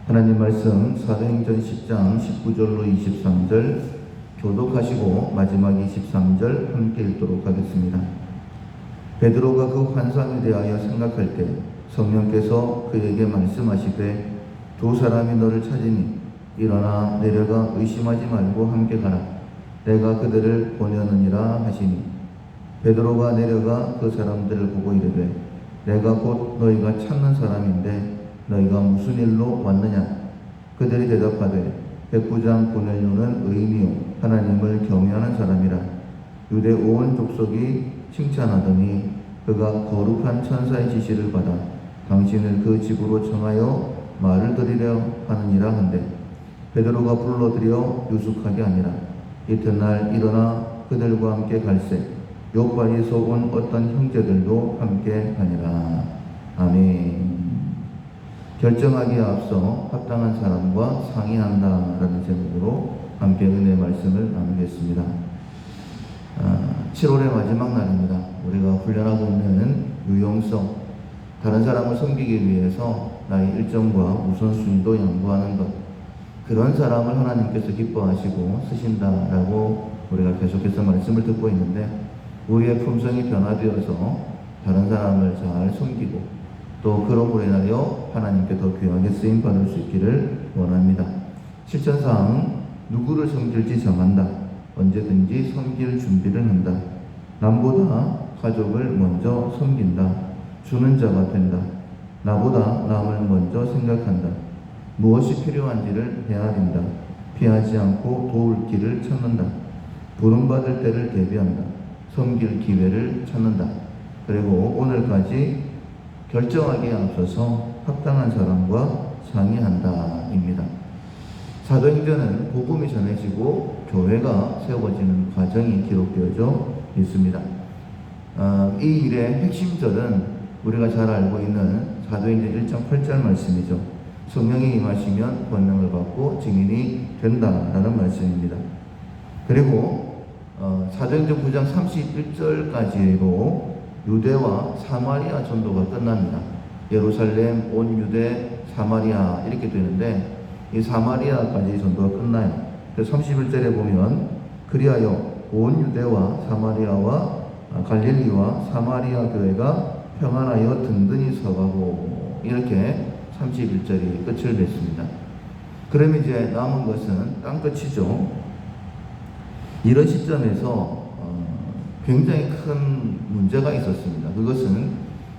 하나님 말씀 사도행전 10장 19절로 23절 교독하시고 마지막 23절 함께 읽도록 하겠습니다. 베드로가 그 환상에 대하여 생각할 때 성령께서 그에게 말씀하시되 두 사람이 너를 찾으니 일어나 내려가 의심하지 말고 함께 가라. 내가 그들을 보내느니라 하시니 베드로가 내려가 그 사람들을 보고 이르되 내가 곧 너희가 찾는 사람인데 너희가 무슨 일로 왔느냐? 그들이 대답하되 백부장 고넬료는 의인이요 하나님을 경외하는 사람이라. 유대 온 족속이 칭찬하더니 그가 거룩한 천사의 지시를 받아 당신을 그 집으로 청하여 말을 드리려 하느니라 한데 베드로가 불러들여 유숙하게 하니라. 이튿날 일어나 그들과 함께 갈새 욥바에서 온 어떤 형제들도 함께 가니라. 아멘. 결정하기에 앞서 합당한 사람과 상의한다라는 제목으로 함께 은혜의 말씀을 나누겠습니다. 7월의 마지막 날입니다. 우리가 훈련하고 있는 유용성, 다른 사람을 섬기기 위해서 나의 일정과 우선순위도 양보하는 것, 그런 사람을 하나님께서 기뻐하시고 쓰신다라고 우리가 계속해서 말씀을 듣고 있는데, 우리의 품성이 변화되어서 다른 사람을 잘 섬기고 또 그럼으로 인하여 하나님께 더 귀하게 쓰임 받을 수 있기를 원합니다. 실천사항, 누구를 섬길지 정한다. 언제든지 섬길 준비를 한다. 남보다 가족을 먼저 섬긴다. 주는 자가 된다. 나보다 남을 먼저 생각한다. 무엇이 필요한지를 헤아린다. 피하지 않고 도울 길을 찾는다. 부름받을 때를 대비한다. 섬길 기회를 찾는다. 그리고 오늘까지 결정하기에 앞서서 합당한 사람과 상의한다입니다. 사도행전은 복음이 전해지고 교회가 세워지는 과정이 기록되어져 있습니다. 이 일의 핵심절은 우리가 잘 알고 있는 사도행전 1장 8절 말씀이죠. 성령이 임하시면 권능을 받고 증인이 된다라는 말씀입니다. 그리고 사도행전 9장 31절까지로 유대와 사마리아 전도가 끝납니다. 예루살렘, 온 유대, 사마리아 이렇게 되는데 이 사마리아까지 전도가 끝나요. 그래서 31절에 보면 그리하여 온 유대와 사마리아와 갈릴리와 사마리아 교회가 평안하여 든든히 서가고 이렇게 31절이 끝을 맺습니다. 그럼 이제 남은 것은 땅끝이죠. 이런 시점에서 굉장히 큰 문제가 있었습니다. 그것은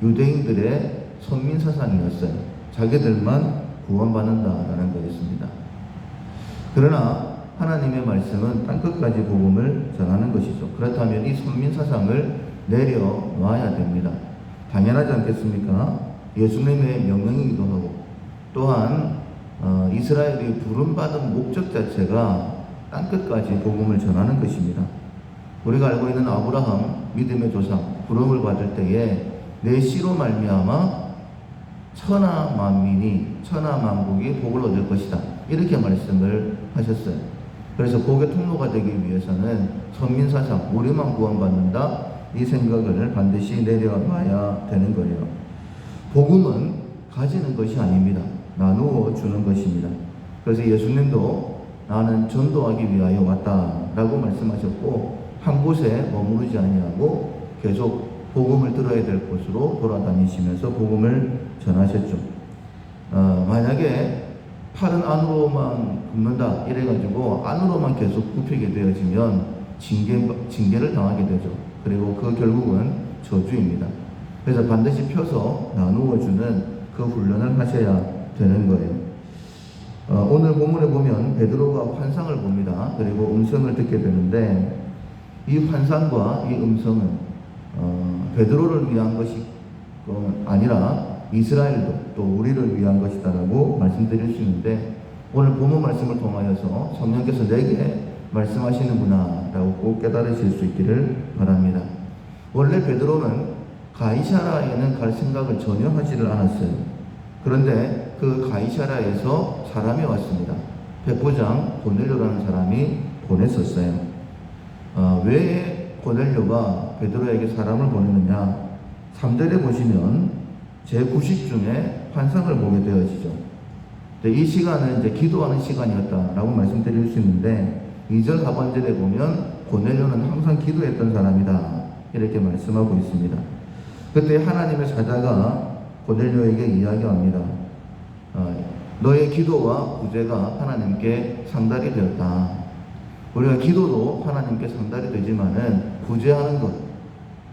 유대인들의 선민사상이었어요. 자기들만 구원받는다라는 거였습니다. 그러나 하나님의 말씀은 땅끝까지 복음을 전하는 것이죠. 그렇다면 이 선민사상을 내려놔야 됩니다. 당연하지 않겠습니까? 예수님의 명령이기도 하고 또한 이스라엘이 부름받은 목적 자체가 땅끝까지 복음을 전하는 것입니다. 우리가 알고 있는 아브라함 믿음의 조상 부름을 받을 때에 내 씨로 말미암아 천하 만민이 천하 만국이 복을 얻을 것이다 이렇게 말씀을 하셨어요. 그래서 복의 통로가 되기 위해서는 선민사상 우리만 구원받는다 이 생각을 반드시 내려놔야 되는 거예요. 복음은 가지는 것이 아닙니다. 나누어 주는 것입니다. 그래서 예수님도 나는 전도하기 위하여 왔다라고 말씀하셨고 한 곳에 머무르지 아니하고 계속 복음을 들어야 될 곳으로 돌아다니시면서 복음을 전하셨죠. 만약에 팔은 안으로만 굽는다 이래가지고 안으로만 계속 굽히게 되어지면 징계를 당하게 되죠. 그리고 그 결국은 저주입니다. 그래서 반드시 펴서 나누어 주는 그 훈련을 하셔야 되는 거예요. 오늘 본문에 보면 베드로가 환상을 봅니다. 그리고 음성을 듣게 되는데 이 환상과 이 음성은 베드로를 위한 것이 아니라 이스라엘도 또 우리를 위한 것이다라고 말씀드릴 수 있는데 오늘 본문 말씀을 통하여서 성령께서 내게 말씀하시는구나 라고 꼭 깨달으실 수 있기를 바랍니다. 원래 베드로는 가이사라에는 갈 생각을 전혀 하지를 않았어요. 그런데 그 가이사라에서 사람이 왔습니다. 백부장 고넬료라는 사람이 보냈었어요. 왜 고넬료가 베드로에게 사람을 보냈느냐? 3절에 보시면 제9식 중에 환상을 보게 되어지죠. 이 시간은 이제 기도하는 시간이었다라고 말씀드릴 수 있는데 2절 하반절에 보면 고넬료는 항상 기도했던 사람이다 이렇게 말씀하고 있습니다. 그때 하나님의 사자가 고넬료에게 이야기합니다. 너의 기도와 구제가 하나님께 상달이 되었다. 우리가 기도도 하나님께 상달이 되지만은 구제하는 것,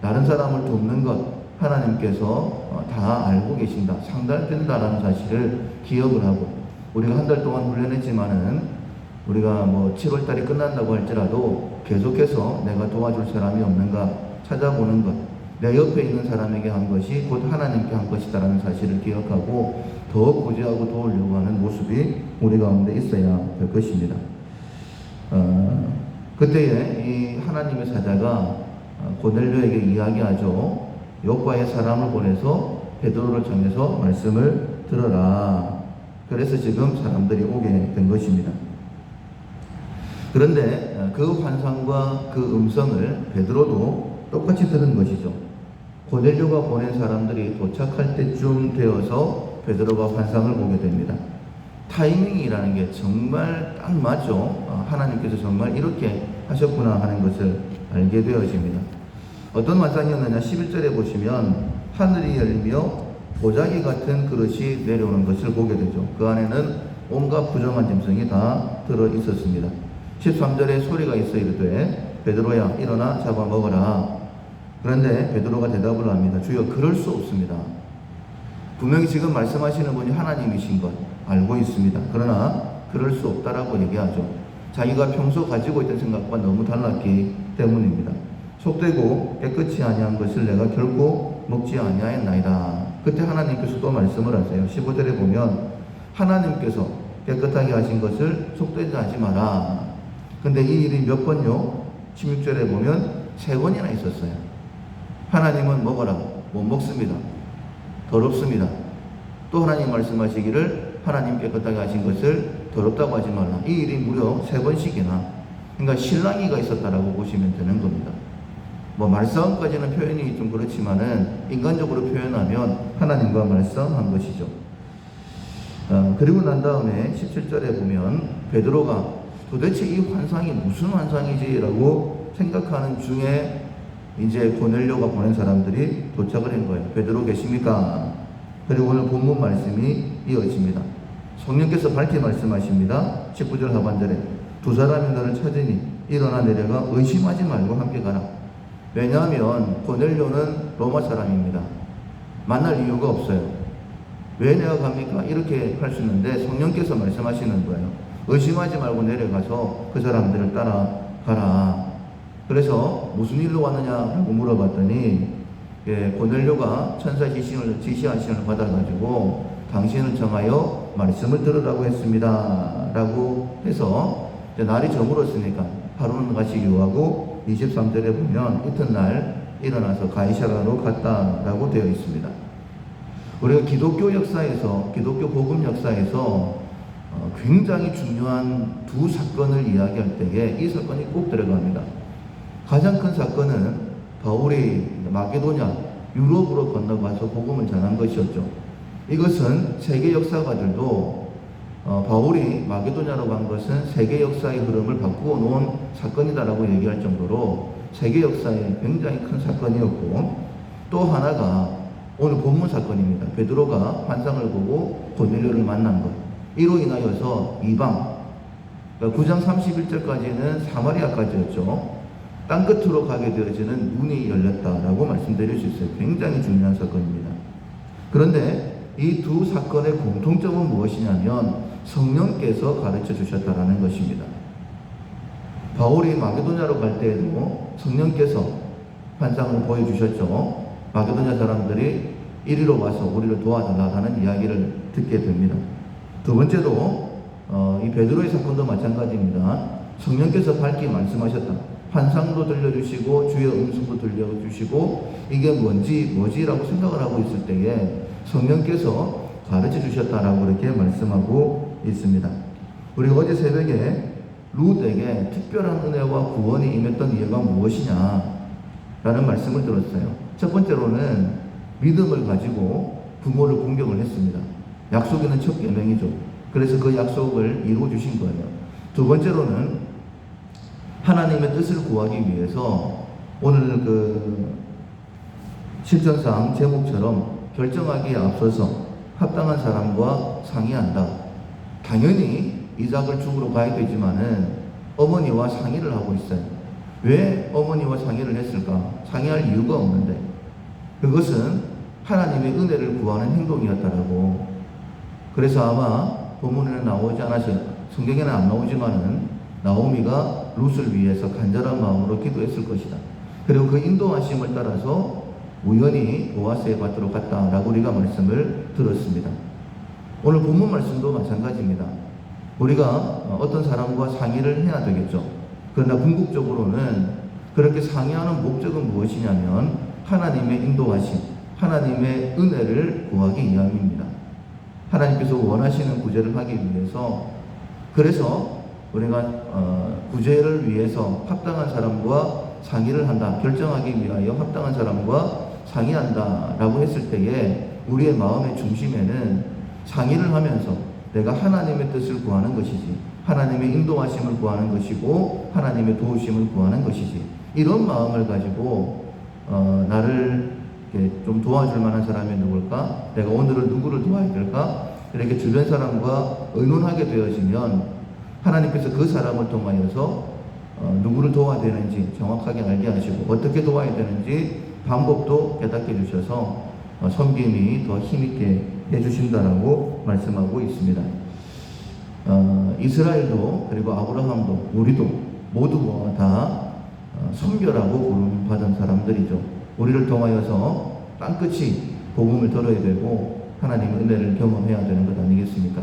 다른 사람을 돕는 것 하나님께서 다 알고 계신다, 상달된다라는 사실을 기억을 하고, 우리가 한 달 동안 훈련했지만은 우리가 7월 달이 끝난다고 할지라도 계속해서 내가 도와줄 사람이 없는가 찾아보는 것, 내 옆에 있는 사람에게 한 것이 곧 하나님께 한 것이다라는 사실을 기억하고 더 구제하고 도우려고 하는 모습이 우리 가운데 있어야 될 것입니다. 그때에 이 하나님의 사자가 고넬료에게 이야기하죠. 요빠의 사람을 보내서 베드로를 정해서 말씀을 들어라. 그래서 지금 사람들이 오게 된 것입니다. 그런데 그 환상과 그 음성을 베드로도 똑같이 들은 것이죠. 고넬료가 보낸 사람들이 도착할 때쯤 되어서 베드로가 환상을 보게 됩니다. 타이밍이라는 게 정말 딱 맞죠. 하나님께서 정말 이렇게 하셨구나 하는 것을 알게 되어집니다. 어떤 환상이었느냐, 11절에 보시면 하늘이 열리며 보자기 같은 그릇이 내려오는 것을 보게 되죠. 그 안에는 온갖 부정한 짐승이 다 들어 있었습니다. 13절에 소리가 있어 이르되 베드로야 일어나 잡아 먹어라. 그런데 베드로가 대답을 합니다. 주여 그럴 수 없습니다. 분명히 지금 말씀하시는 분이 하나님이신 것 알고 있습니다. 그러나 그럴 수 없다라고 얘기하죠. 자기가 평소 가지고 있던 생각과 너무 달랐기 때문입니다. 속되고 깨끗이 아니한 것을 내가 결코 먹지 아니하였나이다. 그때 하나님께서 또 말씀을 하세요. 15절에 보면 하나님께서 깨끗하게 하신 것을 속되지 하지 마라. 근데 이 일이 몇 번요? 16절에 보면 3번이나 있었어요. 하나님은 먹어라. 못 먹습니다. 더럽습니다. 또 하나님 말씀하시기를 하나님 깨끗하게 하신 것을 더럽다고 하지 말라. 이 일이 무려 3번씩이나. 그러니까 실랑이가 있었다라고 보시면 되는 겁니다. 말싸움까지는 표현이 좀 그렇지만은 인간적으로 표현하면 하나님과 말싸움한 것이죠. 그리고 난 다음에 17절에 보면 베드로가 도대체 이 환상이 무슨 환상이지라고 생각하는 중에 이제 고넬료가 보낸 사람들이 도착을 한 거예요. 베드로 계십니까? 그리고 오늘 본문 말씀이 이어집니다. 성령께서 밝히 말씀하십니다. 19절 하반절에 두 사람이 너를 찾으니 일어나 내려가 의심하지 말고 함께 가라. 왜냐하면 고넬료는 로마 사람입니다. 만날 이유가 없어요. 왜 내가 갑니까? 이렇게 할 수 있는데 성령께서 말씀하시는 거예요. 의심하지 말고 내려가서 그 사람들을 따라가라. 그래서 무슨 일로 왔느냐라고 물어봤더니 고넬료가 천사 지시한 신을 받아가지고 당신을 정하여 말씀을 들으라고 했습니다. 라고 해서 날이 저물었으니까 하루는 같이 유하고 23절에 보면 이튿날 일어나서 가이사라로 갔다라고 되어 있습니다. 우리가 기독교 역사에서, 기독교 복음 역사에서 굉장히 중요한 두 사건을 이야기할 때에 이 사건이 꼭 들어갑니다. 가장 큰 사건은 바울이 마게도냐, 유럽으로 건너가서 복음을 전한 것이었죠. 이것은 세계 역사가들도 바울이 마게도냐로 간 것은 세계 역사의 흐름을 바꾸어 놓은 사건이다라고 얘기할 정도로 세계 역사에 굉장히 큰 사건이었고, 또 하나가 오늘 본문 사건입니다. 베드로가 환상을 보고 고넬료를 만난 것. 이로 인하여서 이방, 그러니까 9장 31절까지는 사마리아까지였죠. 땅끝으로 가게 되어지는 문이 열렸다라고 말씀드릴 수 있어요. 굉장히 중요한 사건입니다. 그런데 이 두 사건의 공통점은 무엇이냐면 성령께서 가르쳐 주셨다라는 것입니다. 바울이 마게도냐로 갈 때에도 성령께서 환상을 보여주셨죠. 마게도냐 사람들이 이리로 와서 우리를 도와달라는 이야기를 듣게 됩니다. 두 번째도 이 베드로의 사건도 마찬가지입니다. 성령께서 밝히 말씀하셨다. 환상도 들려주시고 주의 음성도 들려주시고 이게 뭐지라고 생각을 하고 있을 때에 성령께서 가르쳐 주셨다라고 이렇게 말씀하고 있습니다. 우리 어제 새벽에 룻에게 특별한 은혜와 구원이 임했던 이유가 무엇이냐 라는 말씀을 들었어요. 첫 번째로는 믿음을 가지고 부모를 공경을 했습니다. 약속 있는 첫 계명이죠. 그래서 그 약속을 이루어 주신 거예요. 두 번째로는 하나님의 뜻을 구하기 위해서 오늘 그 실전상 제목처럼 결정하기에 앞서서 합당한 사람과 상의한다. 당연히 이삭을 죽으러 가야 되지만은 어머니와 상의를 하고 있어요. 왜 어머니와 상의를 했을까? 상의할 이유가 없는데 그것은 하나님의 은혜를 구하는 행동이었다라고. 그래서 아마 본문에는 나오지 않아서 성경에는 안 나오지만은 나오미가 룻을 위해서 간절한 마음으로 기도했을 것이다. 그리고 그 인도하심을 따라서 우연히 보아스의 밭으로 갔다라고 우리가 말씀을 들었습니다. 오늘 본문 말씀도 마찬가지입니다. 우리가 어떤 사람과 상의를 해야 되겠죠. 그러나 궁극적으로는 그렇게 상의하는 목적은 무엇이냐면 하나님의 인도하심, 하나님의 은혜를 구하기 위함입니다. 하나님께서 원하시는 구제를 하기 위해서, 그래서 우리가 구제를 위해서 합당한 사람과 상의를 한다, 결정하기 위하여 합당한 사람과 상의한다 라고 했을 때에 우리의 마음의 중심에는 상의를 하면서 내가 하나님의 뜻을 구하는 것이지, 하나님의 인도하심을 구하는 것이고 하나님의 도우심을 구하는 것이지, 이런 마음을 가지고 나를 좀 도와줄 만한 사람이 누굴까? 내가 오늘은 누구를 도와야 될까? 이렇게 주변 사람과 의논하게 되어지면 하나님께서 그 사람을 통하여서 누구를 도와야 되는지 정확하게 알게 하시고 어떻게 도와야 되는지 방법도 깨닫게 해주셔서 섬김이 더 힘있게 해주신다라고 말씀하고 있습니다. 이스라엘도 그리고 아브라함도 우리도 모두 다 선교라고 부름받은 사람들이죠. 우리를 통하여서 땅끝이 복음을 들어야 되고 하나님의 은혜를 경험해야 되는 것 아니겠습니까?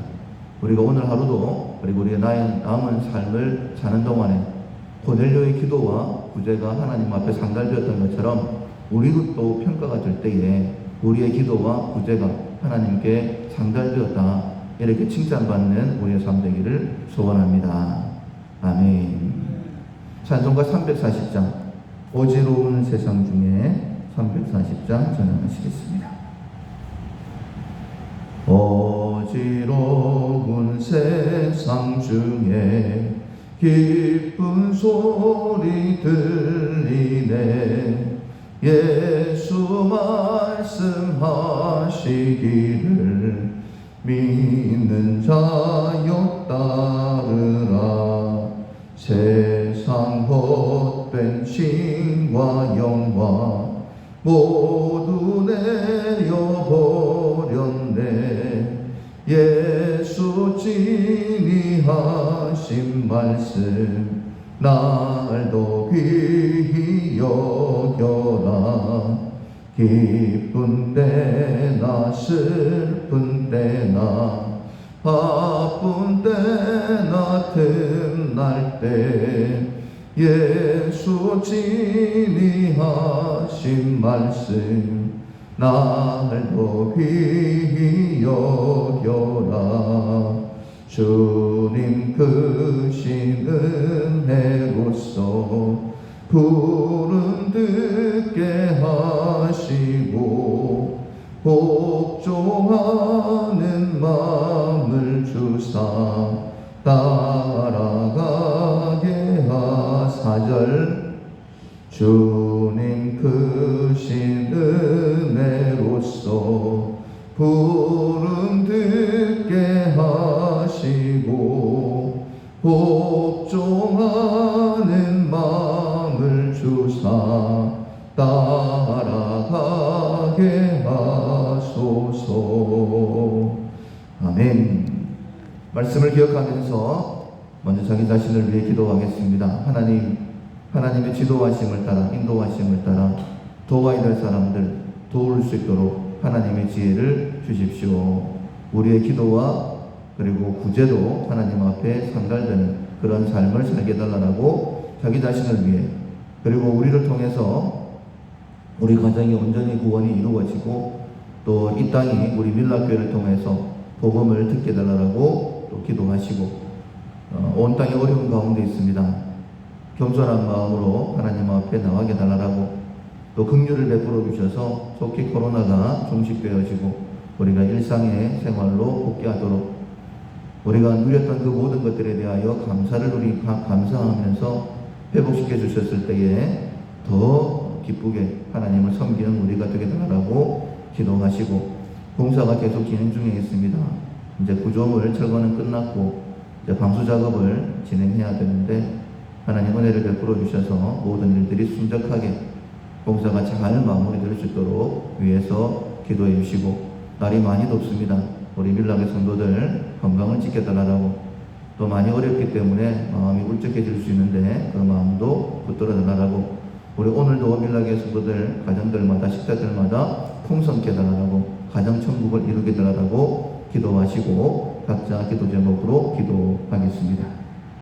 우리가 오늘 하루도 그리고 우리의 남은 삶을 사는 동안에 고넬료의 기도와 구제가 하나님 앞에 상달되었던 것처럼 우리도 또 평가가 될 때에 우리의 기도와 구제가 하나님께 상달되었다, 이렇게 칭찬받는 우리의 삶 되기를 소원합니다. 아멘. 찬송가 340장 어지러운 세상 중에 340장 전하시겠습니다. 어지러운 세상 중에 기쁜 소리 들리네. 예수 말씀하시기를 믿는 자여 따르라. 세상 헛된 칭과 영광 모두 내려버렸네. 예수 진리하신 말씀 날 더 귀히 여겨라. 기쁜 때나 슬픈 때나 바쁜 때나 틈날 때 예수 진리하신 말씀 날 더 귀히 여겨라. 주님 크신 은혜로서 부름 듣게 하시고 복종하는 마음을 주사 따라가게 하사절. 주님 크신 은혜로서 부름 듣게 하시고 복종하는 마음을 주사 따라가게 하소서. 아멘. 말씀을 기억하면서 먼저 자기 자신을 위해 기도하겠습니다. 하나님의 지도하심을 따라, 인도하심을 따라 도와야 될 사람들 도울 수 있도록 하나님의 지혜를 주십시오. 우리의 기도와 그리고 구제도 하나님 앞에 상달되는 그런 삶을 살게 달라고 자기 자신을 위해, 그리고 우리를 통해서 우리 가정이 온전히 구원이 이루어지고 또 이 땅이 우리 밀락교회를 통해서 복음을 듣게 달라고 또 기도하시고, 온 땅이 어려운 가운데 있습니다. 겸손한 마음으로 하나님 앞에 나가게 달라고 또 긍휼을 베풀어 주셔서 속히 코로나가 종식되어지고 우리가 일상의 생활로 복귀하도록 우리가 누렸던 그 모든 것들에 대하여 감사를 우리 감사하면서 회복시켜 주셨을 때에 더 기쁘게 하나님을 섬기는 우리가 되게 되라고 기도하시고, 공사가 계속 진행 중에 있습니다. 이제 구조물 철거는 끝났고 이제 방수 작업을 진행해야 되는데, 하나님 은혜를 베풀어 주셔서 모든 일들이 순적하게 공사가 잘 마무리될 수 있도록 위해서 기도해 주시고, 날이 많이 덥습니다. 우리 밀락의 성도들 건강을 지켜달라고, 또 많이 어렵기 때문에 마음이 울적해질 수 있는데 그 마음도 붙들어 달라고, 우리 오늘도 밀락의 성도들 가정들마다 식탁들마다 풍성케 달라고, 가정천국을 이루게 달라고 기도하시고 각자 기도 제목으로 기도하겠습니다.